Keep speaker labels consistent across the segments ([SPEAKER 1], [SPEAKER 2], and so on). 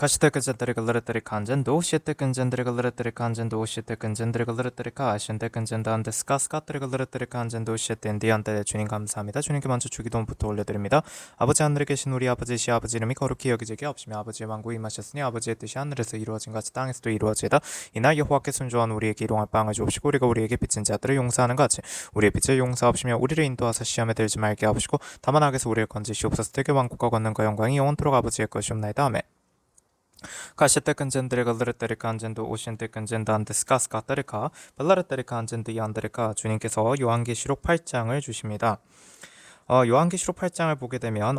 [SPEAKER 1] 가시테근젠드리글르르뜨리칸젠도 시테근젠드리글르르뜨리칸젠도 시테근젠드리글르르뜨리카 아신테근젠다한데스카 스카뜨리글르르뜨리칸젠도 시텐디한테 주님 감사합니다. 주님께 먼저 주기도부터 올려드립니다. 아버지 하늘에 계신 우리 아버지시 아버지 이름이 거룩히 여기지게 없으며 아버지의 왕국이 임하셨으니 아버지의 뜻이 하늘에서 이루어진 같이 땅에서도 이루어지이다. 이날 여호와께 순종한 우리에게 일용할 빵을 주옵시고 우리가 우리에게 빚진 자들을 용서하는 같이 우리의 빚을 용서하옵시며 우리를 인도하사 시험에 들지 말게 하옵시고 다만 악에서 우리를 건지시옵소서. 되게 왕국과 권능과 영광이 영원토록 아버지의 것이옵나이다. 아멘. 가시테근젠드레글르르뜨리카 안젠도 오신테근젠다 안데스카스카뜨리카 발라르뜨리카 안젠드 이안드리카 주님께서 요한계시록 8장을 주십니다. 요한계시록 8장을 보게 되면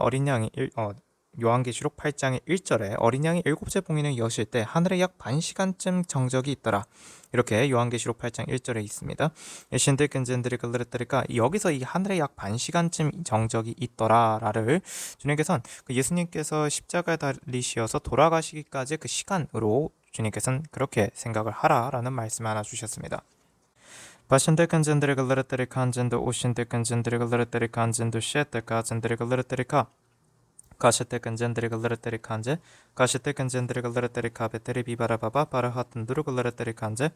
[SPEAKER 1] 요한계시록 8장의 1절에 어린 양이 7째 봉인을 여실 때 하늘에 약 반시간쯤 정적이 있더라. 이렇게 요한계시록 8장 1절에 있습니다. 신들근젠드리글르뜨리까 여기서 이 하늘에 약 반시간쯤 정적이 있더라를 주님께서는 예수님께서 십자가에 달리시어서 돌아가시기까지 그 시간으로 주님께서는 그렇게 생각을 하라라는 말씀 하나 주셨습니다. 바신들근젠드리글르뜨리카 안젠도 오신들근젠드리글르뜨리카 안젠도 셰트까젠드리글르뜨리카 가시테근젠드리글르뜨리칸제 가시테근젠드리글르뜨리카 베테리 비바라바바 바라하튼두르글르뜨리칸제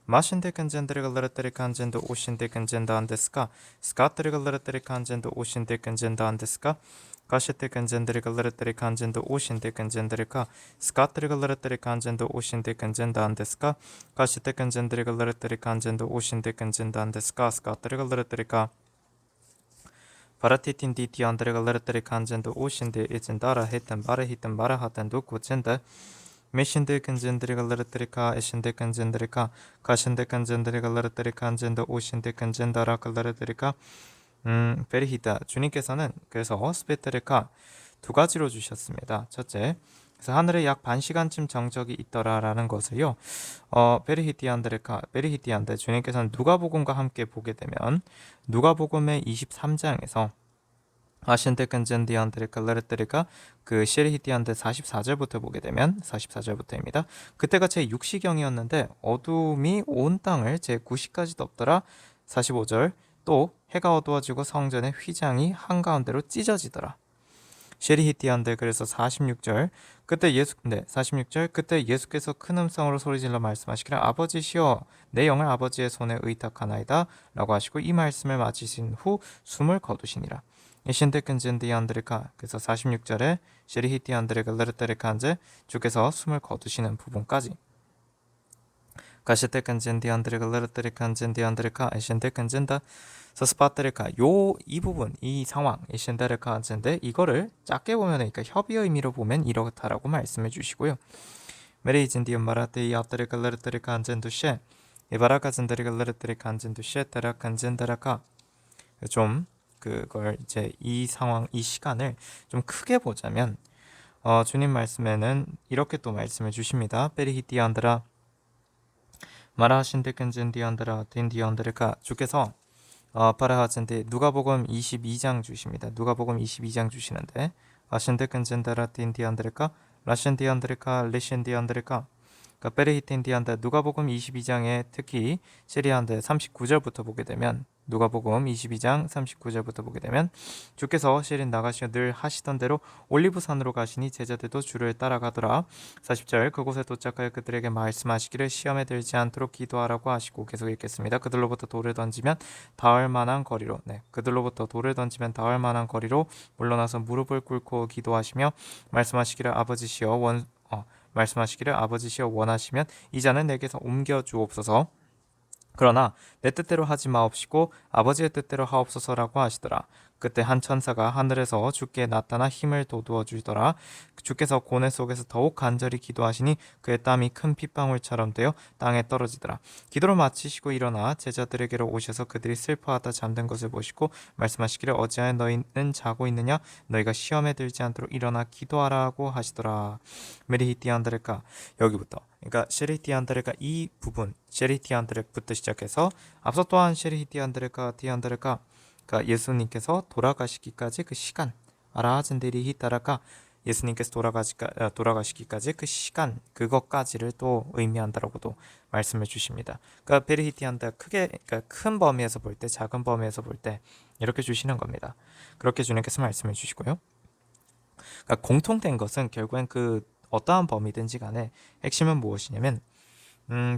[SPEAKER 1] 마신데근젠드리글르뜨리칸젠도 오신데근젠다 안데스카 스카뜨리글르뜨리칸젠도 오신데근젠다 안데스카 가시테근젠드리글르뜨리칸젠도 오신데근젠드리카 스카뜨리글르뜨리칸젠도 오신데근젠다 안데스카 가시테근젠드리글르뜨리칸젠도 오신데근젠다 안데스카 스카뜨리글르뜨리카 바라티틴디 디안드레글르뜨리칸젠도 오신데 이젠다라 헤튼 바라 히튼 바라 하튼도 고첸데 메신데 근젠드리글르뜨리카 에신데 근젠드리카 가신데 근젠드리글르뜨리칸젠도 오신데 근젠다라 글르르뜨리카 베리히다 주님께서는 그래서 스페트리카 두 가지로 주셨습니다. 첫째, 그래서 하늘에 약 반시간쯤 정적이 있더라라는 것을요. 베리히티안데 주님께서는 누가복음과 함께 보게 되면 누가복음의 23장에서 아신테근젠디안드레칼레르뜨리가 그 시리히티안데 44절부터 보게 되면 44절부터입니다. 그때가 제6시경이었는데 어둠이 온 땅을 제9시까지 덮더라. 45절 또 해가 어두워지고 성전의 휘장이 한가운데로 찢어지더라. 시리히티안데 그래서 46절 그때 46절 그때 예수께서 큰 음성으로 소리질러 말씀하시기를 아버지시여 내 영을 아버지의 손에 의탁하나이다 라고 하시고 이 말씀을 마치신 후 숨을 거두시니라. 신데근젠디안드레카 그래서 46절에 시리히티안드레글르르테레칸제 주께서 숨을 거두시는 부분까지 가시테근젠디안드레글르르테레칸젠디안드레카 에신데근젠다 서스파트레카 이 부분 이 상황 에신데레칸젠데 이거를 작게 보면 그러니까 협의의 의미로 보면 이렇다라고 말씀해 주시고요. 메리진디움 마라테이 아트레글르르테레칸젠두셰 이바라카젠데레글르르테레칸젠두셰 테라칸젠데라카 좀 그걸 이제 이 상황 이 시간을 좀 크게 보자면 주님 말씀에는 이렇게 또 말씀해 주십니다. 베리히티안드라 마라신데근젠디안드라 딘디안드레카 주께서 파라하젠데 누가복음 22장 주십니다. 누가복음 22장 주시는데 아신데근젠다라 딘디안드레카 라신디안드레카 레신디안드레카 베레히틴디안데 누가복음 22장에 특히 시리안데 39절부터 보게 되면 누가복음 22장 39절부터 보게 되면 주께서 시린 나가시어 늘 하시던 대로 올리브산으로 가시니 제자들도 주를 따라가더라. 40절 그곳에 도착하여 그들에게 말씀하시기를 시험에 들지 않도록 기도하라고 하시고 계속 읽겠습니다. 그들로부터 돌을 던지면 닿을 만한 거리로 그들로부터 돌을 던지면 닿을 만한 거리로 물러나서 무릎을 꿇고 기도하시며 말씀하시기를 아버지시여 원하시면 이 잔을 내게서 옮겨 주옵소서. 그러나 내 뜻대로 하지 마옵시고 아버지의 뜻대로 하옵소서라고 하시더라. 그때 한 천사가 하늘에서 주께 나타나 힘을 돋우어 주더라. 주께서 고뇌 속에서 더욱 간절히 기도하시니 그의 땀이 큰 핏방울처럼 되어 땅에 떨어지더라. 기도를 마치시고 일어나 제자들에게로 오셔서 그들이 슬퍼하다 잠든 것을 보시고 말씀하시기를 어찌하여 너희는 자고 있느냐 너희가 시험에 들지 않도록 일어나 기도하라고 하시더라. 메리히티안드레카 여기부터 그러니까 셰리티안드레가 이 부분 셰리티안드레부터 시작해서 앞서 또한 셰리티안드레가 티안드레가 그러니까 예수님께서 돌아가시기까지 그 시간 아라하젠데리 히타라가 예수님께서 돌아가시기까지 그 시간 그것까지를 또 의미한다라고도 말씀해 주십니다. 그러니까 베리히티안다 크게 그러니까 큰 범위에서 볼 때 작은 범위에서 볼 때 이렇게 주시는 겁니다. 그렇게 주님께서 말씀해 주시고요. 그러니까 공통된 것은 결국엔 그 어떠한 범위든지 간에 핵심은 무엇이냐면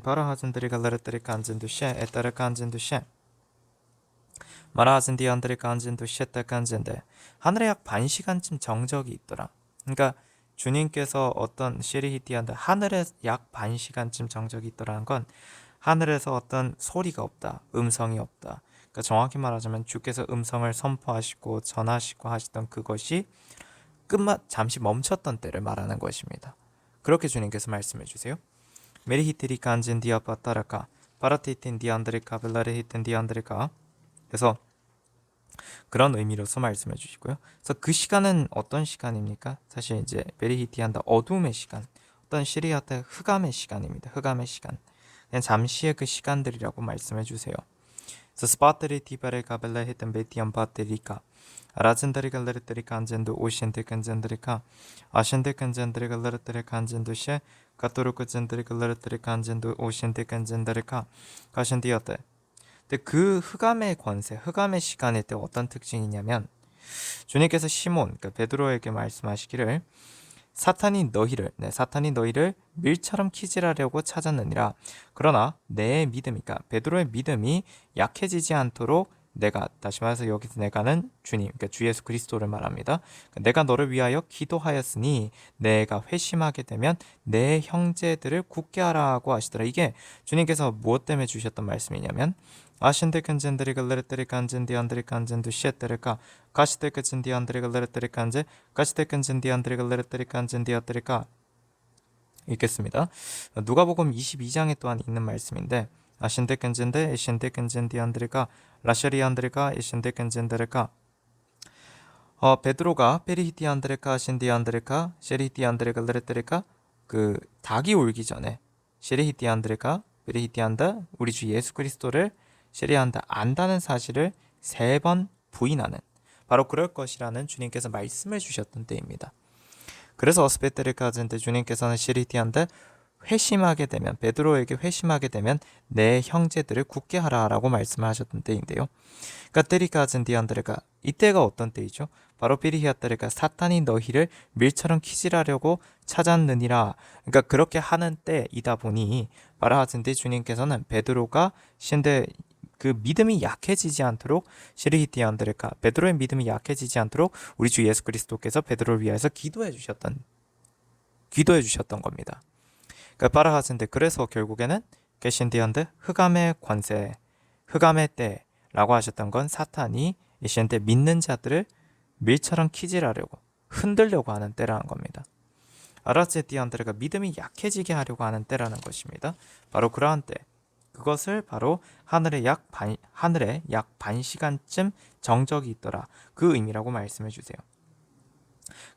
[SPEAKER 1] 바라하즌들이 갈라르들이 간진두셰 에따르 간진두셰 마라하즌디 안들이 간진두셰 따 간진데 하늘에 약 반 시간쯤 정적이 있더라. 그러니까 주님께서 어떤 시리히티한데 하늘에 약 반 시간쯤 정적이 있더라는 건 하늘에서 어떤 소리가 없다, 음성이 없다. 그러니까 정확히 말하자면 주께서 음성을 선포하시고 전하시고 하시던 그것이 잠시 멈췄던 때를 말하는 것입니다. 그렇게 주님께서 말씀해 주세요. 메리히트리 간진 디아 바타라카 바라티틴 디안드리카 벨라레히튼 디안드리카. 그래서 그런 의미로서 말씀해 주시고요. 그래서 그 시간은 어떤 시간입니까? 사실 이제 메리히티한다 어둠의 시간, 어떤 시리아타 흑암의 시간입니다. 흑암의 시간. 그냥 잠시의 그 시간들이라고 말씀해 주세요. 그래서 스파트리 티바레 가벨라 히튼 베티안 바테리카 라젠다리 갈레르테리 간젠도 오신데 간젠드리카 아신데 간젠드리 갈레르테리 간젠도셰 가토르크 젠드리 갈레르테리 간젠도 오신데 간젠다리카 가신디어테. 근데 그 흑암의 권세, 흑암의 시간일 때 어떤 특징이냐면 주님께서 시몬, 그러니까 베드로에게 말씀하시기를 사탄이 너희를 밀처럼 키질하려고 찾았느니라. 그러나 내 믿음이, 그러니까 베드로의 믿음이 약해지지 않도록 내가, 다시 말해서 여기서 내가는 주님, 그러니까 주 예수 그리스도를 말합니다. 내가 너를 위하여 기도하였으니 내가 회심하게 되면 내 형제들을 굳게 하라고 하시더라. 이게 주님께서 무엇 때문에 주셨던 말씀이냐면 아신데 근젠들이 글레르테리 간젠디 안드리 간젠두 시에테르카 가시테 근젠디 안드리 글레르테리 간제 가시테 근젠디 안드리 글레르테리 간젠디 아테르카. 읽겠습니다. 누가복음 22장에 또한 있는 말씀인데 아신데 근젠데 에신데 근젠디 안드리가 라셔리 안드리가 에신데 근젠데르카. 베드로가 페리히티 안드레카 아신디 안드레카 셰리히티 안드레 글레르테르카, 그 닭이 울기 전에 셰리히티 안드레카 페리히티 안다, 우리 주 예수 그리스도를 셰리한다 안다는 사실을 3번 부인하는, 바로 그럴 것이라는 주님께서 말씀을 주셨던 때입니다. 그래서 어스페테르카즈인데 주님께서는 시리티한테 회심하게 되면, 베드로에게 회심하게 되면 내 형제들을 굳게 하라라고 말씀을 하셨던 때인데요. 까테리카즈인 디안드레가, 이때가 어떤 때이죠? 바로 피리히아테르가 사탄이 너희를 밀처럼 키질하려고 찾았느니라. 그러니까 그렇게 하는 때이다 보니 바라하진데 주님께서는 베드로가 신대 그 믿음이 약해지지 않도록 시리히티안드레카, 베드로의 믿음이 약해지지 않도록 우리 주 예수 그리스도께서 베드로를 위해서 기도해 주셨던 겁니다. 그러니까 바라하신데, 그래서 결국에는 게신디안드 흑암의 권세, 흑암의 때라고 하셨던 건 사탄이 이신데 믿는 자들을 밀처럼 키질하려고, 흔들려고 하는 때라는 겁니다. 아라체티안드레가 믿음이 약해지게 하려고 하는 때라는 것입니다. 바로 그러한 때, 그것을 바로 하늘에 약 반 시간쯤 정적이 있더라, 그 의미라고 말씀해 주세요.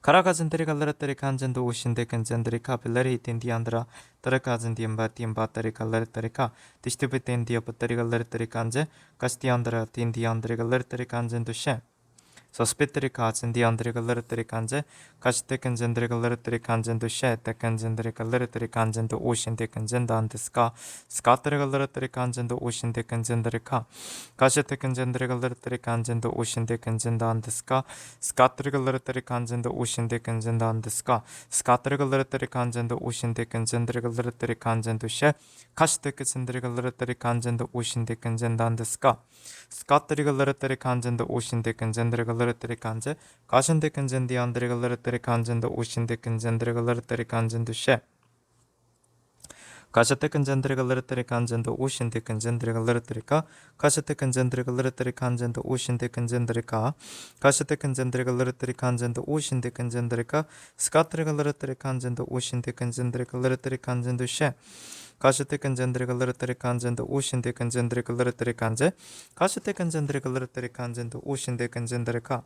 [SPEAKER 1] 가라가즌들이 갈라르테리 간젠도 오신데 간젠드리카 벨레리 텐디안드라 따라가즌디엠바 디엠바따리 갈라르테리카 디스티브 텐디어바따리 갈라르테리 간제 가스티안드라 텐디안드리 갈라르테리 간젠도셰 소스페트리 가젠디 안드리 갈레르테리 간제 가시테 간젠드리 갈레르테리 간젠도 셰테 간젠드리 갈레르테리 간젠도 오신데 간젠다 안데스카 스카트리 갈레르테리 간젠도 오신데 간젠드리카 가시테 간젠드리 갈레르테리 간젠도 오신데 간젠다 안데스카 스카트리 갈레르테리 간젠도 오신데 간젠다 안데스카 스카트리 갈레르테리 간젠도 오신데 간젠드리 갈레르테리 간젠도 셰 가시테 간젠드리 갈레르테리 간젠도 오신데 간젠다 안데스카 스카트리 갈레르테리 간젠도 오신데 간젠드리 갈레르테리 간제 가신데 간젠디 안드레 갈레르테리 간젠도 오신데 간젠드레 갈레르테리 간젠도 셰 가시테 간젠드레 갈레르테리 간젠도 오신데 간젠드레 갈레르테리카 가시테 간젠드레 갈레르테리 간젠도 오신데 간젠드레카 가시테 간젠드레 갈레르테리 간젠도 오신데 간젠드레카 스카트리 갈레르테리 간젠도 오신데 간젠드레 갈레르테리 간젠도 셰 가시테 간젠드레 갈레르테리 간젠도 오신데 간젠드레 갈레르테리 간제 가시테 간젠드레 갈레르테리 간젠도 오신데 간젠드레카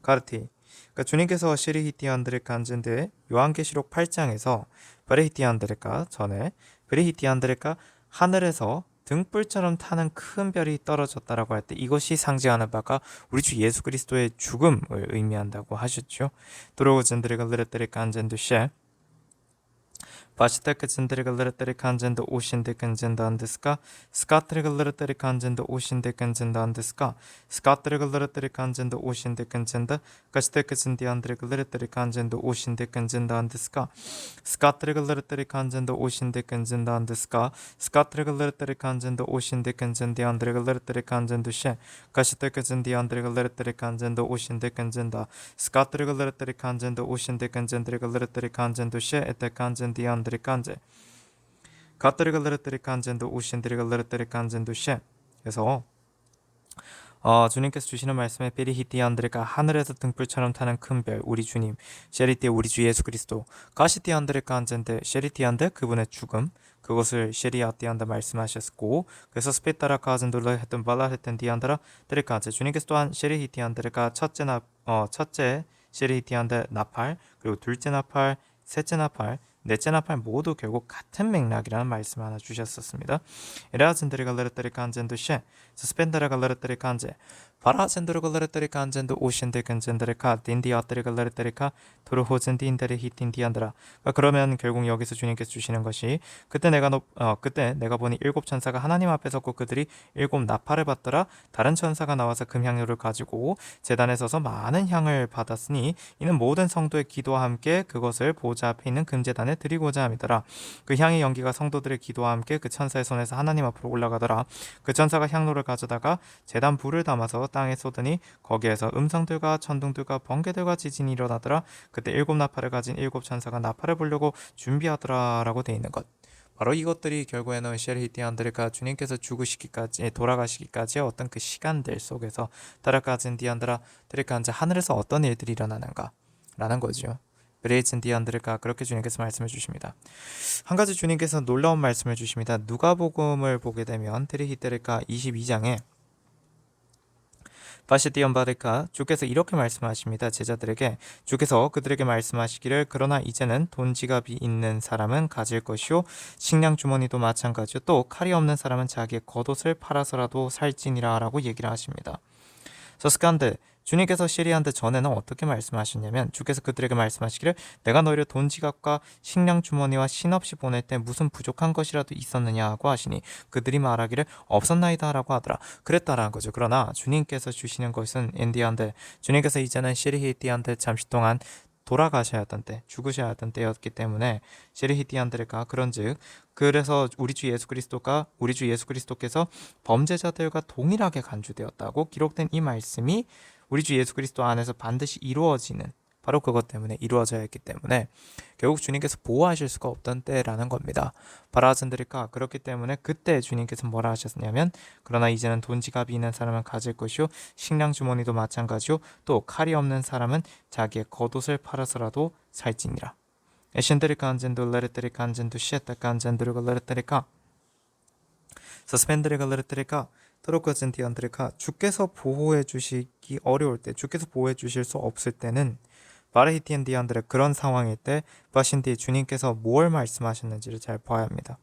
[SPEAKER 1] 가르티. 그러니까 주님께서 시리히티안드레 간젠데 요한계시록 8장에서 베레히티안드레카 전에 베레히티안드레카 하늘에서 등불처럼 타는 큰 별이 떨어졌다라고 할 때 이것이 상징하는 바가 우리 주 예수 그리스도의 죽음을 의미한다고 하셨죠. 도로젠드레 갈레르테리 간젠도 셰バシテクツンデレがルテリカンジェンドオーシンデクンジェンダンですかスカトレがルテリカンジェンドオーシンデクンジェンダンですかスカトレがルテリカンジェンドオーシンデクンジェンダガシテクツンディアンデレがルテリカンジェンドオーシンデクンジェンダンですかスカトレがルテリカンジェンドオーシンデクンジェンダンですかスカトレがルテリカンジェンドオーシンデクンジェンディアンデレがルテリカンジェンドシェガシテクツンディアンデレがルテリカンジェンドオーシンデクンジェンダスカトレがルテリカンジェンドオーシンデクンジェンデレがルテリカンジェンドシェエテカンジェンディアンデレカンジェ가트리가 르르뜨리 칸젠도 우신드리가 르르뜨리 칸젠도 셰 그래서 주님께서 주시는 말씀에 베리히티안드레가 하늘에서 등불처럼 타는 큰 별 우리 주님 셰리티의 우리 주 예수 그리스도 가시티안드레가 안젠데 셰리티안드 그분의 죽음 그것을 셰리아티안드 말씀하셨고 그래서 스페타라 카젠돌라 했던 발라 했던 디안드라 드레카제 주님께서 또한 셰리히티안드레가 첫째 셰리히티안드 나팔 그리고 둘째 나팔 셋째 나팔 넷째 나팔 모두 결국 같은 맥락이라는 말씀 하나 주셨었습니다. 에라젠드리 갈레르테리 칸젠도 셰, 스펜데라 갈레르테리 칸제, 바라젠드르 갈레르테리 칸젠도 오신데 칸젠드레카, 딘디아테리 갈레르테리카, 도르호젠 딘데리 히틴디안드라. 그러면 결국 여기서 주님께서 주시는 것이 그때 내가 보니 일곱 천사가 하나님 앞에 섰고 그들이 일곱 나팔을 받더라. 다른 천사가 나와서 금향료를 가지고 제단에 서서 많은 향을 받았으니 이는 모든 성도의 기도와 함께 그것을 보좌 앞에 있는 금제단에 드리고자 함이더라. 그 향의 연기가 성도들의 기도와 함께 그 천사의 손에서 하나님 앞으로 올라가더라. 그 천사가 향로를 가져다가 제단 불을 담아서 땅에 쏟으니 거기에서 음성들과 천둥들과 번개들과 지진이 일어나더라. 그때 일곱 나팔을 가진 일곱 천사가 나팔을 불려고 준비하더라 라고 되어 있는 것. 바로 이것들이 결국에는 셰리히티안드레가 주님께서 죽으시기까지 돌아가시기까지 어떤 그 시간들 속에서 따라가진 디안드라 드레카한테 하늘에서 어떤 일들이 일어나는가 라는 거죠. 브레이친 디안드레가 그렇게 주님께서 말씀해 주십니다. 한 가지 주님께서 놀라운 말씀을 주십니다. 누가복음을 보게 되면 드리히테레카 22장에 바시티언바데카 주께서 이렇게 말씀하십니다. 제자들에게 주께서 그들에게 말씀하시기를 그러나 이제는 돈 지갑이 있는 사람은 가질 것이요 식량 주머니도 마찬가지요 또 칼이 없는 사람은 자기의 겉옷을 팔아서라도 살지니라 라고 얘기를 하십니다. 서스칸데 주님께서 시리한테 전에는 어떻게 말씀하셨냐면 주께서 그들에게 말씀하시기를 내가 너희를 돈 지갑과 식량 주머니와 신없이 보낼 때 무슨 부족한 것이라도 있었느냐 하고 하시니 그들이 말하기를 없었나이다 라고 하더라. 그랬다라는 거죠. 그러나 주님께서 주시는 것은 인디한테 주님께서 이제는 시리히티한테 잠시 동안 돌아가셔야 했던 때, 죽으셔야 했던 때였기 때문에 시리히티안드레가 그런즉 그래서 우리 주 예수 그리스도께서 범죄자들과 동일하게 간주되었다고 기록된 이 말씀이 우리 주 예수 그리스도 안에서 반드시 이루어지는 바로 그것 때문에 이루어져야 했기 때문에 결국 주님께서 보호하실 수가 없던 때라는 겁니다. 바라젠드리카 그렇기 때문에 그때 주님께서 뭐라 하셨냐면 그러나 이제는 돈 지갑이 있는 사람은 가질 것이요 식량 주머니도 마찬가지요 또 칼이 없는 사람은 자기의 겉옷을 팔아서라도 살지니라. 에신드리카 안젠도 레르테리카 안젠도 시에타카 안젠드르가 레르테리카 서스펜드리가 레르테리카 트로크젠디안드리카 주께서 보호해 주시기 어려울 때 주께서 보호해 주실 수 없을 때는 바르히티엔디안드레 그런 상황일 때 바신디 주님께서 뭘 말씀하셨는지를 잘 봐야 합니다.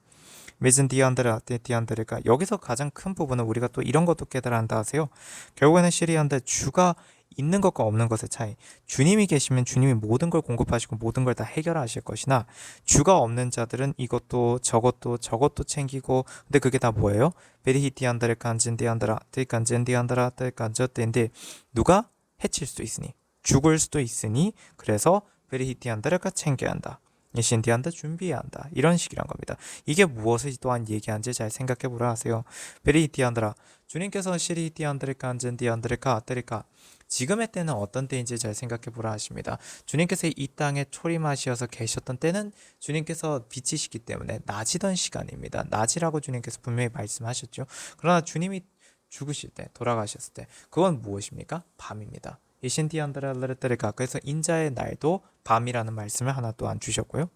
[SPEAKER 1] 미즌 디안드레가 여기서 가장 큰 부분은 우리가 또 이런 것도 깨달아 한다 하세요. 결국에는 시리안데 주가 있는 것과 없는 것의 차이. 주님이 계시면 주님이 모든 걸 공급하시고 모든 걸 다 해결하실 것이나 주가 없는 자들은 이것도 저것도 챙기고 근데 그게 다 뭐예요? 베리히티안드레 간진디안드라 데간젠디안드라 데간저데인데 누가 해칠 수 있으니 죽을 수도 있으니 그래서 베리히티안드레가 챙겨야 한다. 신디한테 준비해야 한다. 이런 식이란 겁니다. 이게 무엇을 또한 얘기한지 잘 생각해 보라 하세요. 베리히티안드라 주님께서 시리히티안드레카 안젠디안드레카 아테리카 지금의 때는 어떤 때인지 잘 생각해 보라 하십니다. 주님께서 이 땅에 초림하시어서 계셨던 때는 주님께서 빛이시기 때문에 낮이던 시간입니다. 낮이라고 주님께서 분명히 말씀하셨죠. 그러나 주님이 죽으실 때 돌아가셨을 때 그건 무엇입니까? 밤입니다. 이신디안드라르테리카 그래서 인자의 날도 밤이라는 말씀을 하나 또한 주셨고요.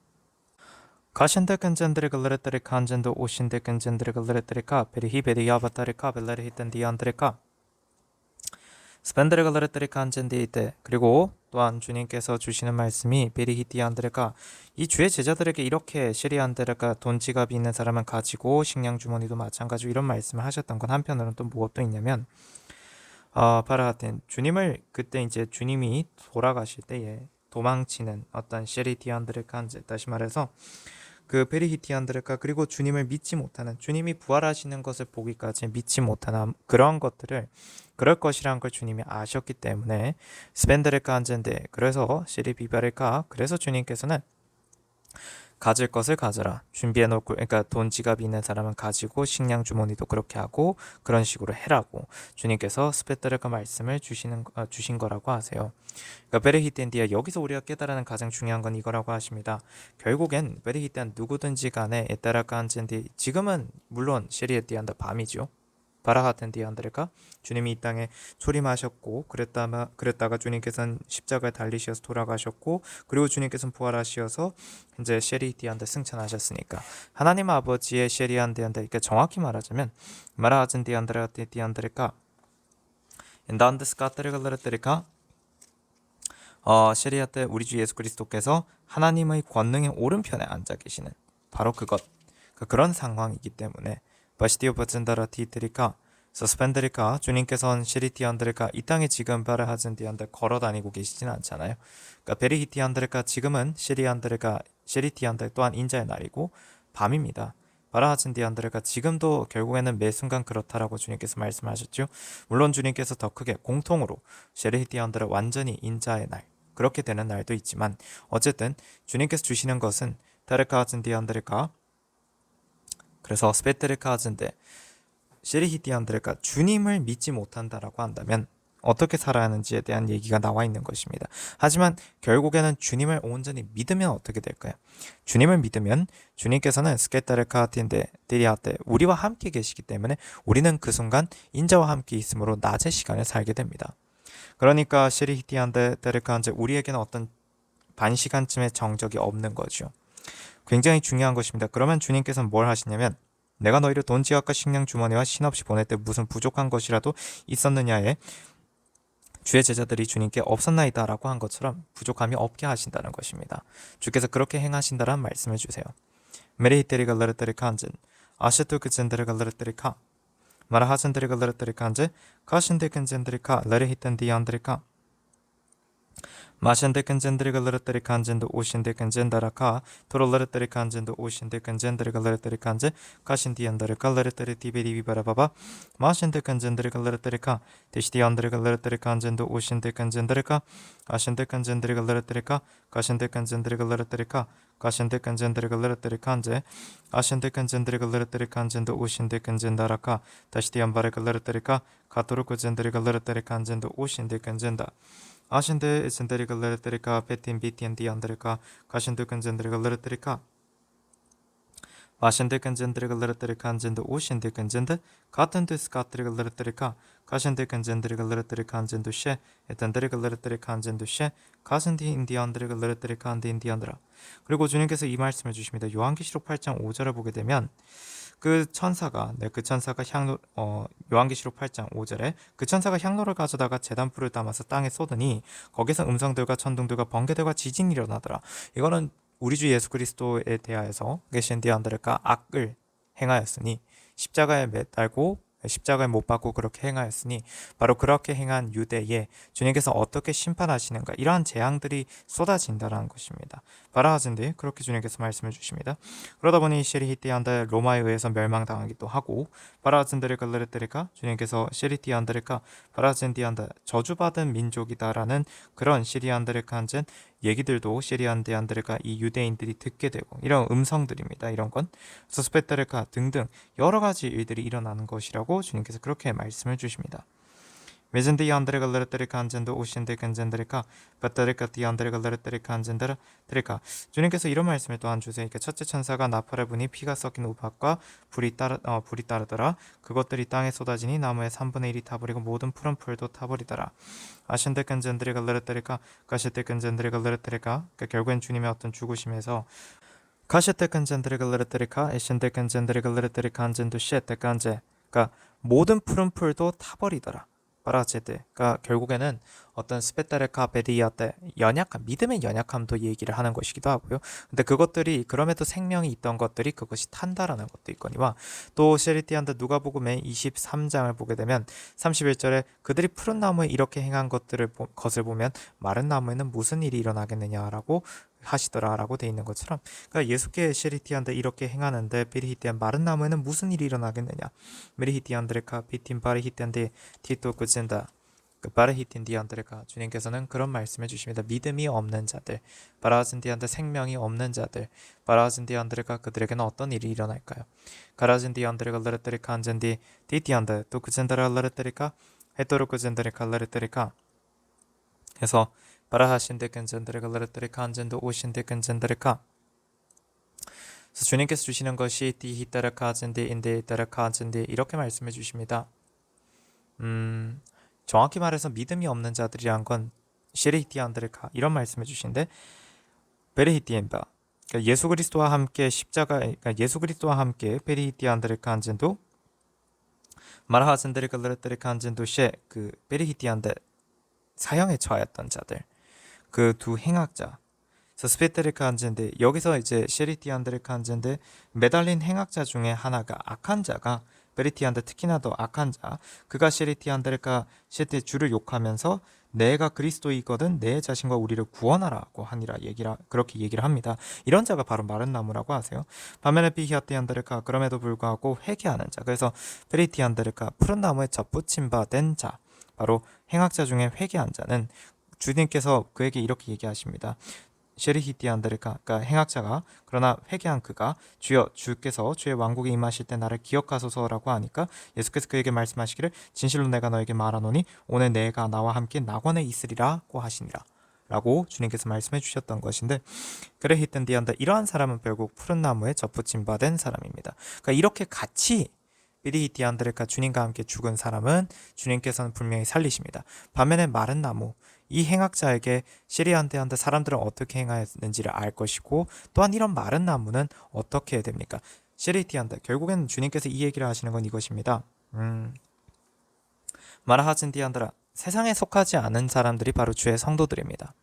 [SPEAKER 1] 가신데근젠드레가 레르테리카 안젠도 오신데근젠드레가 레르테리카 베리히 베리야바타리카 벨레르히텐 디안드레카 스펜드레가 레르테리카 안젠디이테 그리고 또한 주님께서 주시는 말씀이 베리히티안드레가 이 주의 제자들에게 이렇게 시리안드레가 돈 지갑이 있는 사람은 가지고 식량 주머니도 마찬가지로 이런 말씀을 하셨던 건 한편으로는 또 무엇도 있냐면 바라하텐 주님을 그때 이제 주님이 돌아가실 때에 도망치는 어떤 셰리티안드레 칸제 다시 말해서 그 베리히티안드레카 그리고 주님을 믿지 못하는 주님이 부활하시는 것을 보기까지 믿지 못하는 그러한 것들을 그럴 것이라는 걸 주님이 아셨기 때문에 스펜드레카 안젠데 그래서 시리비바레카 그래서 주님께서는 가질 것을 가져라. 준비해 놓고 그러니까 돈 지갑이 있는 사람은 가지고 식량 주머니도 그렇게 하고 그런 식으로 해라고 주님께서 스페트르가 말씀을 주신 거라고 하세요. 그러니까 베레히텐디아 여기서 우리가 깨달아는 가장 중요한 건 이거라고 하십니다. 결국엔 베레히텐 누구든지 간에 에따라칸젠디 지금은 물론 시리에티안다 밤이죠. 바라하텐 디안드레가 주님이 이 땅에 초림하셨고 그랬다가 주님께서는 십자가에 달리셔서 돌아가셨고 그리고 주님께서는 부활하셔서 이제 셰리디안드 승천하셨으니까 하나님 아버지의 셰리안디안드 이렇게 정확히 말하자면 마라하젠 디안드레가 인다운드 스카테르갈레르테리카 셰리아테 우리 주 예수 그리스도께서 하나님의 권능의 오른편에 앉아 계시는 바로 그런 상황이기 때문에 바시디오 버튼다라 디트리카 서스펜드리카 주님께서는 시리티안드레카 이 땅에 지금 바라하젠디안드 걸어 다니고 계시진 않잖아요. 그러니까 베리히티안드레카 지금은 시리티안드 또한 인자의 날이고 밤입니다. 바라하젠디안드레가 지금도 결국에는 매 순간 그렇다라고 주님께서 말씀하셨죠. 물론 주님께서 더 크게 공통으로 시리티안드레 완전히 인자의 날 그렇게 되는 날도 있지만 어쨌든 주님께서 주시는 것은 타르카하젠디안드레카 그래서 스페테르카하젠데 시리히티안드레가 주님을 믿지 못한다라고 한다면 어떻게 살아야 하는지에 대한 얘기가 나와 있는 것입니다. 하지만 결국에는 주님을 온전히 믿으면 어떻게 될까요? 주님을 믿으면 주님께서는 스케타르카틴데 디리아테 우리와 함께 계시기 때문에 우리는 그 순간 인자와 함께 있으므로 낮의 시간을 살게 됩니다. 그러니까 시리히티안드레카한테 우리에게는 어떤 반시간쯤의 정적이 없는 거죠. 굉장히 중요한 것입니다. 그러면 주님께서는 뭘 하시냐면 내가 너희를 돈 지갑과 식량 주머니와 신없이 보낼 때 무슨 부족한 것이라도 있었느냐에 주의 제자들이 주님께 없었나이다 라고 한 것처럼 부족함이 없게 하신다는 것입니다. 주께서 그렇게 행하신다라는 말씀을 주세요. 메리히테리가 레르테리카 한진 아시토 그젠데르가 레르테리카 마라하젠데르가 레르테리카 한진 카신데 근젠데리카 레르히텐디 안드리카 마신데 근젠드리가 레르테리카 한진도 오신데 근젠다라카 토로 레르테리카 한진도 오신데 근젠드리가 레르테리카 한진 카신디 안드리카 레르테리 디베리 비바라바바 마신데 근젠드리가 레르테리카 데시디 안드리가 레르테리카 한진도 오신데 근젠드리카 아신데 근젠드리가 레르테리카 가신데 근젠드리가 레르테리카 가신데 근젠드리가 레르테리카 한제 아신데 근젠드리가 레르테리카 한진도 오신데 근젠다라카 다시디 안바레가 레르테리카 가토로 근젠드리가 레르테리카 한진도 오신데 근젠다 아신데 에센데리가 레르테리카 베틴 비티엔디 안드레카 가신데 근젠드리가 레르테리카 마신데 근젠드리가 레르테리카 한젠데 오신데 근젠데 가튼데 스카트리가 레르테리카 가신데 근젠드리가 레르테리카 한젠도 셰 에탄데리가 레르테리카 한젠도 셰 가신디 인디 안드레가 레르테리카 한디 인디 안드라 그리고 주님께서 이 말씀을 주십니다. 요한계시록 8장 5절을 보게 되면 그 천사가 요한계시록 8장 5절에 그 천사가 향로를 가져다가 제단불을 담아서 땅에 쏟으니 거기서 음성들과 천둥들과 번개들과 지진이 일어나더라. 이거는 우리 주 예수 그리스도에 대하여서 계신 디안드레가 악을 행하였으니 십자가에 매달고 십자가에 못 박고 그렇게 행하였으니 바로 그렇게 행한 유대에 주님께서 어떻게 심판하시는가 이러한 재앙들이 쏟아진다라는 것입니다. 바라하진데 그렇게 주님께서 말씀해 주십니다. 그러다 보니 시리히티안드 로마에 의해서 멸망당하기도 하고 바라하진데를 갈레르테리카 주님께서 시리티안드레카 바라진디안드 저주받은 민족이다라는 그런 시리안드레카한젠 얘기들도 시리안드레카 이 유대인들이 듣게 되고 이런 음성들입니다. 이런 건 스페테르카 등등 여러 가지 일들이 일어나는 것이라고 주님께서 그렇게 말씀을 주십니다. 메젠디 안드레가 레르테리카 안젠도 오신데 근젠드레카 바타레카 디 안드레가 레르테리카 안젠데라 드레카 주님께서 이런 말씀을 또한 주세요. 첫째 천사가 나팔을 부니 피가 섞인 우박과 불이 따르더라. 그것들이 땅에 쏟아지니 나무의 3분의 1이 타버리고 모든 푸른 풀도 타버리더라. 아신데 근젠드레가 레르테리카 가시테 근젠드레가 레르테리카 결국엔 주님의 어떤 죽으심에서 가시테 근젠드레가 레르테리카 에신데 근젠드레가 레르테리카 안젠도 셰테 간제 모든 푸른 풀도 타버리더라. 바라제드가 결국에는 어떤 스페타르카 베디아테 연약함, 믿음의 연약함도 얘기를 하는 것이기도 하고요. 근데 그것들이 그럼에도 생명이 있던 것들이 그것이 탄다라는 것도 있거니와 또 셰리티안드 누가복음의 23장을 보게 되면 31절에 그들이 푸른 나무에 이렇게 행한 것을 보면 마른 나무에는 무슨 일이 일어나겠느냐라고 하시더라라고 돼 있는 것처럼 그러니까 예수께 셰리티안드 이렇게 행하는데 베리히티안 마른 나무에는 무슨 일이 일어나겠느냐 메리히티안드레카 비틴 바리히티안데 티토 그젠다 그 바르히틴디안드레가 주님께서는 그런 말씀해 주십니다. 믿음이 없는 자들, 바라진디안드 생명이 없는 자들, 바라진디안드레가 그들에게는 어떤 일이 일어날까요? 가라진디안드레가 레르테리카 안젠디 디티안드 또 그젠다라 레르테리카 헤토로 그젠다리카 레르테리카 해서 바라하신데 근젠드레가 레르테리카 안젠도 오신데 근젠드레카 그래서 주님께서 주시는 것이 디히타라카 안젠디 인데히타라카 안젠디 이렇게 말씀해 주십니다. 정확히 말해서 믿음이 없는 자들이란 건 시리히티안드레카 이런 말씀해 주신데 베레히티엔바 그러니까 예수 그리스도와 함께 그러니까 예수 그리스도와 함께 베레히티안드레카 안젠도 마라하젠드레카 레르테레카 안젠도 그 베레히티안드 사형에 처하였던 자들 그 두 행악자 스페테르카 안젠데 여기서 이제 셰리티안드레카 안젠데 매달린 행악자 중에 하나가 악한 자가 베리티안드 특히나 더 악한 자 그가 셰리티안드레카 셰테 주를 욕하면서 내가 그리스도이거든 내 자신과 우리를 구원하라고 하니라 그렇게 얘기를 합니다. 이런 자가 바로 마른 나무라고 하세요. 반면에 비히아티안드레카 그럼에도 불구하고 회개하는 자 그래서 베리티안드레카 푸른 나무에 접붙임 바 된 자 바로 행악자 중에 회개한 자는 주님께서 그에게 이렇게 얘기하십니다. 셰리히티안드레카 그러니까 행악자가 그러나 회개한 그가 주여 주께서 주의 왕국에 임하실 때 나를 기억하소서라고 하니까 예수께서 그에게 말씀하시기를 진실로 내가 너에게 말하노니 오늘 내가 나와 함께 낙원에 있으리라고 하시니라 라고 주님께서 말씀해 주셨던 것인데 그레히텐디안드 이러한 사람은 결국 푸른 나무에 접붙임 바 된 사람입니다. 그러니까 이렇게 같이 비리히티안드레카 주님과 함께 죽은 사람은 주님께서는 분명히 살리십니다. 반면에 마른 나무 이 행악자에게 시리안데한테 사람들은 어떻게 행하였는지를 알 것이고 또한 이런 마른 나무는 어떻게 해야 됩니까? 시리티안데 결국엔 주님께서 이 얘기를 하시는 건 이것입니다. 마라하진디안드라 세상에 속하지 않은 사람들이 바로 주의 성도들입니다.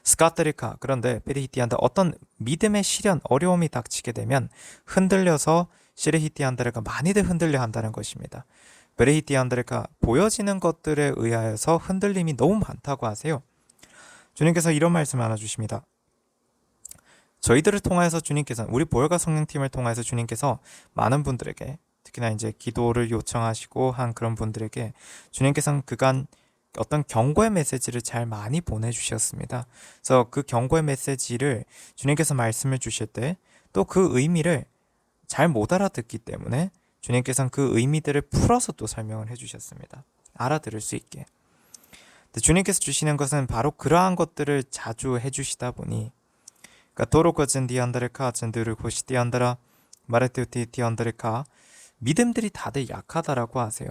[SPEAKER 1] 스카트리카 그런데 베리히티안드 어떤 믿음의 시련 어려움이 닥치게 되면 흔들려서 시리히티안드레가 많이들 흔들려 한다는 것입니다. 베레히티안드레가 보여지는 것들에 의하여서 흔들림이 너무 많다고 하세요. 주님께서 이런 말씀 하나 주십니다. 저희들을 통하여서 주님께서는 우리 보혈과 성령팀을 통해서 주님께서 많은 분들에게 특히나 이제 기도를 요청하시고 한 그런 분들에게 주님께서는 그간 어떤 경고의 메시지를 잘 많이 보내주셨습니다. 그래서 그 경고의 메시지를 주님께서 말씀을 주실 때 또 그 의미를 잘 못 알아듣기 때문에 주님께서는 그 의미들을 풀어서 또 설명을 해주셨습니다. 알아들을 수 있게. 주님께서 주시는 것은 바로 그러한 것들을 자주 해주시다 보니 도로거진 디안드레카 젠드르 고시 디안드라 마레테우티 디안드레카 믿음들이 다들 약하다라고 하세요.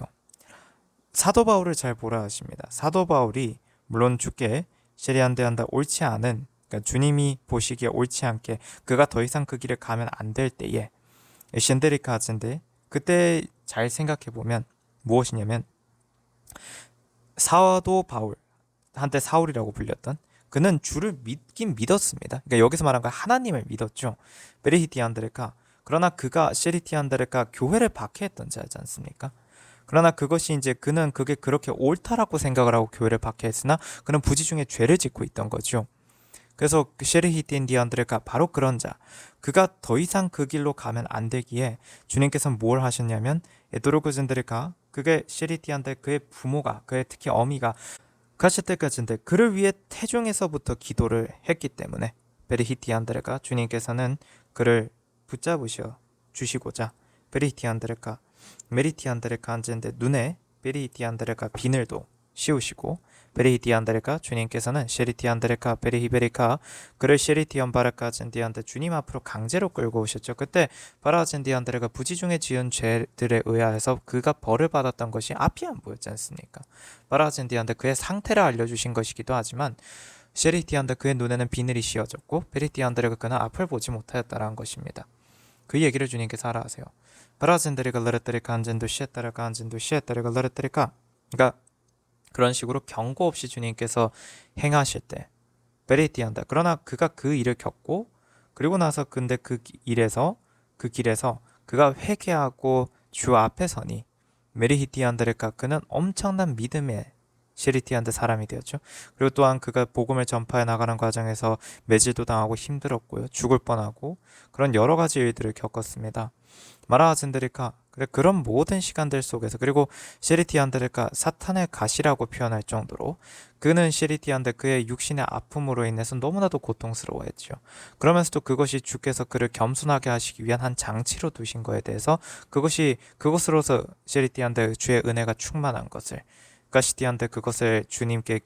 [SPEAKER 1] 사도 바울을 잘 보라 하십니다. 사도 바울이 물론 주께 시리안데한다 옳지 않은 그러니까 주님이 보시기에 옳지 않게 그가 더 이상 그 길을 가면 안 될 때에 신데리카 아젠데 그때 잘 생각해 보면 무엇이냐면 사도 바울 한때 사울이라고 불렸던 그는 주를 믿긴 믿었습니다. 그러니까 여기서 말한 건 하나님을 믿었죠. 베리히티안드레카 그러나 그가 시리티안드레카 교회를 박해했던 자지 않습니까? 그러나 그것이 이제 그는 그게 그렇게 옳다라고 생각을 하고 교회를 박해했으나 그는 부지 중에 죄를 짓고 있던 거죠. 그래서 셰리히티안드레가 바로 그런 자 그가 더 이상 그 길로 가면 안 되기에 주님께서는 뭘 하셨냐면 에도로그젠드레가 그게 셰리티안데 그의 부모가 그의 특히 어미가 가실 때까지인데 그를 위해 태중에서부터 기도를 했기 때문에 베리히티안드레가 주님께서는 그를 붙잡으셔 주시고자 베리히티안드레가 메리티안드레가 앉은데 눈에 베리히티안드레가 비늘도 씌우시고 베리히티안드레가 주님께서는 셰리티안드레카 베리히베리카 그를 셰리티언 바라카젠디안데 주님 앞으로 강제로 끌고 오셨죠. 그때 바라젠디안드레가 부지 중에 지은 죄들에 의하여서 그가 벌을 받았던 것이 앞이 안 보였지 않습니까? 바라젠디안데 그의 상태를 알려주신 것이기도 하지만 셰리티안데 그의 눈에는 비늘이 씌워졌고 베리티안드레가 그는 앞을 보지 못하였다라는 것입니다. 그 얘기를 주님께서 하라 하세요. 바라젠드레가 러레테리카 안젠도 시에따라가 안젠도 시에따라가 러레테리카 그러니까 그런 식으로 경고 없이 주님께서 행하실 때 베리티한다. 그러나 그가 그 일을 겪고 그리고 나서 근데 그 길에서 그가 회개하고 주 앞에 서니 메리히티안드레카 그는 엄청난 믿음의 시리티안드 사람이 되었죠. 그리고 또한 그가 복음을 전파해 나가는 과정에서 매질도 당하고 힘들었고요. 죽을 뻔하고 그런 여러 가지 일들을 겪었습니다. 마라하젠드리카 그런 모든 시간들 속에서 그리고 시리티안드레카 사탄의 가시라고 표현할 정도로 그는 시리티안드 그의 육신의 아픔으로 인해서 너무나도 고통스러워했죠. 그러면서도 그것이 주께서 그를 겸손하게 하시기 위한 한 장치로 두신 거에 대해서 그것으로서 시리티안드 주의 은혜가 충만한 것을 가시티안드 그것을 주님께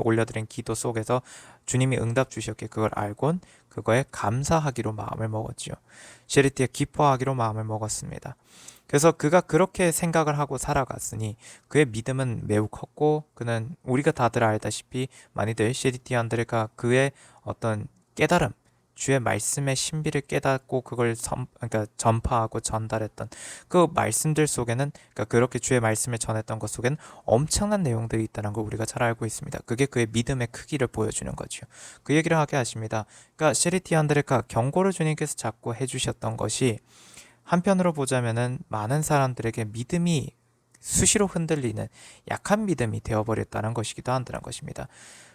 [SPEAKER 1] 올려드린 기도 속에서 주님이 응답 주셨기에 그걸 알곤 그거에 감사하기로 마음을 먹었지요. 시리티에 기뻐하기로 마음을 먹었습니다. 그래서 그가 그렇게 생각을 하고 살아갔으니 그의 믿음은 매우 컸고 그는 우리가 다들 알다시피 많이들 시리티안드레가 그의 어떤 깨달음 주의 말씀의 신비를 깨닫고 그걸 그러니까 전파하고 전달했던 그 말씀들 속에는 그러니까 그렇게 주의 말씀을 전했던 것 속에는 엄청난 내용들이 있다는 걸 우리가 잘 알고 있습니다. 그게 그의 믿음의 크기를 보여주는 거죠. 그 얘기를 하게 하십니다. 그러니까 시리티안드레가 경고를 주님께서 자꾸 해주셨던 것이 한편으로 보자면은 많은 사람들에게 믿음이 수시로 흔들리는 약한 믿음이 되어버렸다는 것이기도 한다는 것입니다.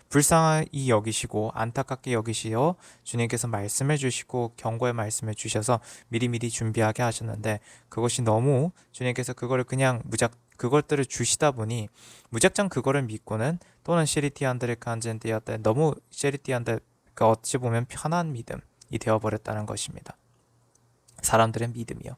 [SPEAKER 1] 불쌍히 여기시고 안타깝게 여기시어 주님께서 말씀해 주시고 경고의 말씀을 주셔서 미리미리 준비하게 하셨는데 그것이 너무 주님께서 그거를 그냥 그것들을 주시다 보니 무작정 그거를 믿고는 또는 시리티안드레 칸젠디아때 너무 시리티안드가 어찌 보면 편한 믿음이 되어버렸다는 것입니다. 사람들의 믿음이요.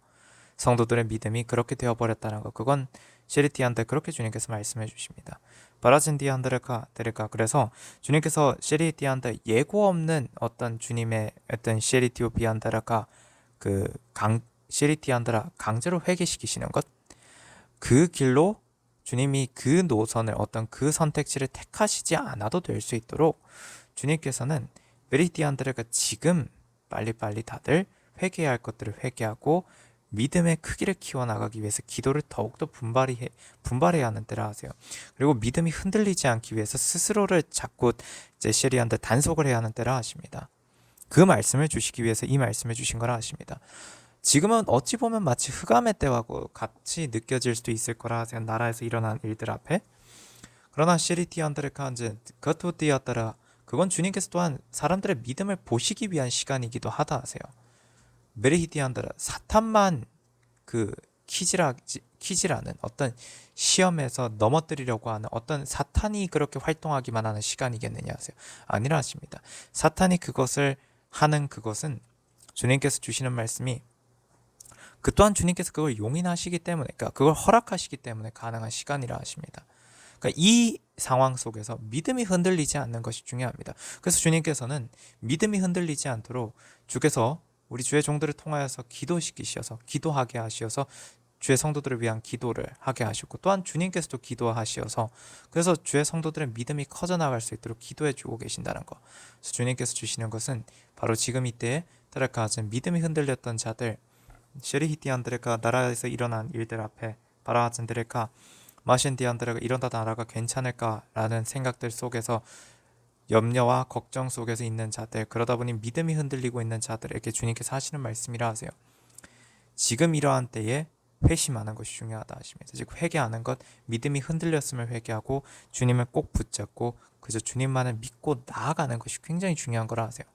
[SPEAKER 1] 성도들의 믿음이 그렇게 되어버렸다는 것. 그건 시리티안드 그렇게 주님께서 말씀해 주십니다. 바라진디안드레카 그래서 주님께서 시리티안드 예고 없는 어떤 주님의 어떤 시리티오비안드라가 시리티안드라 강제로 회개시키시는 것. 그 길로 주님이 그 노선을 어떤 그 선택지를 택하시지 않아도 될 수 있도록 주님께서는 베리티안드레가 지금 빨리빨리 다들 회개해야 할 것들을 회개하고 믿음의 크기를 키워나가기 위해서 기도를 더욱더 분발해야 하는 때라 하세요. 그리고 믿음이 흔들리지 않기 위해서 스스로를 자꾸 시리안드 단속을 해야 하는 때라 하십니다. 그 말씀을 주시기 위해서 이 말씀을 주신 거라 하십니다. 지금은 어찌 보면 마치 흑암의 때하고 같이 느껴질 수도 있을 거라 하세요. 나라에서 일어난 일들 앞에. 그러나 시리티안드레칸즈 그토띠였더라. 그건 주님께서 또한 사람들의 믿음을 보시기 위한 시간이기도 하다 하세요. 메리히티안드라 사탄만 키지라는 어떤 시험에서 넘어뜨리려고 하는 어떤 사탄이 그렇게 활동하기만 하는 시간이겠느냐 하세요. 아니라 하십니다. 사탄이 그것을 하는 그것은 주님께서 주시는 말씀이 그 또한 주님께서 그걸 용인하시기 때문에 그러니까 그걸 허락하시기 때문에 가능한 시간이라 하십니다. 그러니까 이 상황 속에서 믿음이 흔들리지 않는 것이 중요합니다. 그래서 주님께서는 믿음이 흔들리지 않도록 주께서 우리 주의 종들을 통하여서 기도하게 하시어서 주의 성도들을 위한 기도를 하게 하셨고 또한 주님께서도 기도하시어서 그래서 주의 성도들의 믿음이 커져나갈 수 있도록 기도해 주고 계신다는 것. 그래서 주님께서 주시는 것은 바로 지금 이때에 따라가진 믿음이 흔들렸던 자들 시리히티안드레가 나라에서 일어난 일들 앞에 바라하젠드레가 마신디안드레가 이러다 나라가 괜찮을까라는 생각들 속에서 염려와 걱정 속에서 있는 자들 그러다 보니 믿음이 흔들리고 있는 자들에게 주님께서 하시는 말씀이라 하세요. 지금 이러한 때에 회심하는 것이 중요하다 하십니다. 즉 회개하는 것 믿음이 흔들렸음을 회개하고 주님을 꼭 붙잡고 그저 주님만을 믿고 나아가는 것이 굉장히 중요한 거라 하세요.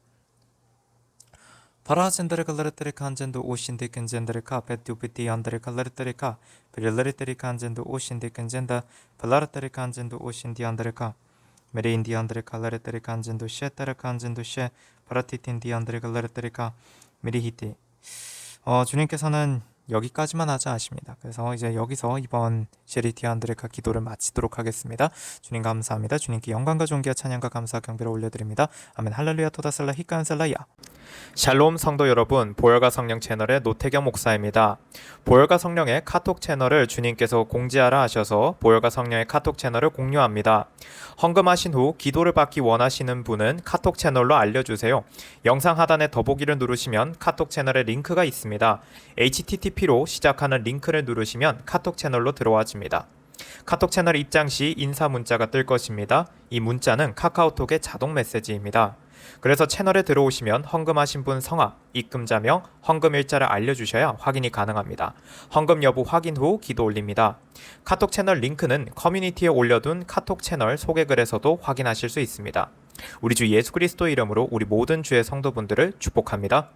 [SPEAKER 1] 바라젠드레 칼라르테레카 한젠도 오신데 근젠드레카 베티오피티 안드레 칼라르테레카 베릴레르테레카 한젠도 오신데 근젠다 발라르테레카 한젠도 오신디 안드레카 메레인디 안드레 칼라르테레카 한젠도 셰테레카 한젠도 셰 바라티틴디 안드레 칼라르테레카 메리히티 주님께서는 여기까지만 하자 하십니다. 그래서 이제 여기서 이번 시리티안드레카 기도를 마치도록 하겠습니다. 주님 감사합니다. 주님께 영광과 존귀와 찬양과 감사 경배를 올려드립니다. 아멘. 할렐루야 토다살라 히칸살라야. 샬롬 성도 여러분, 보혈과 성령 채널의 노태경 목사입니다. 보혈과 성령의 카톡 채널을 주님께서 공지하라 하셔서 보혈과 성령의 카톡 채널을 공유합니다. 헌금하신 후 기도를 받기 원하시는 분은 카톡 채널로 알려주세요. 영상 하단에 더보기를 누르시면 카톡 채널의 링크가 있습니다. HTTP로 시작하는 링크를 누르시면 카톡 채널로 들어와집니다. 카톡 채널 입장 시 인사 문자가 뜰 것입니다. 이 문자는 카카오톡의 자동 메시지입니다. 그래서 채널에 들어오시면 헌금하신 분 성함, 입금자명, 헌금 일자를 알려주셔야 확인이 가능합니다. 헌금 여부 확인 후 기도 올립니다. 카톡 채널 링크는 커뮤니티에 올려둔 카톡 채널 소개글에서도 확인하실 수 있습니다. 우리 주 예수 그리스도 이름으로 우리 모든 주의 성도분들을 축복합니다.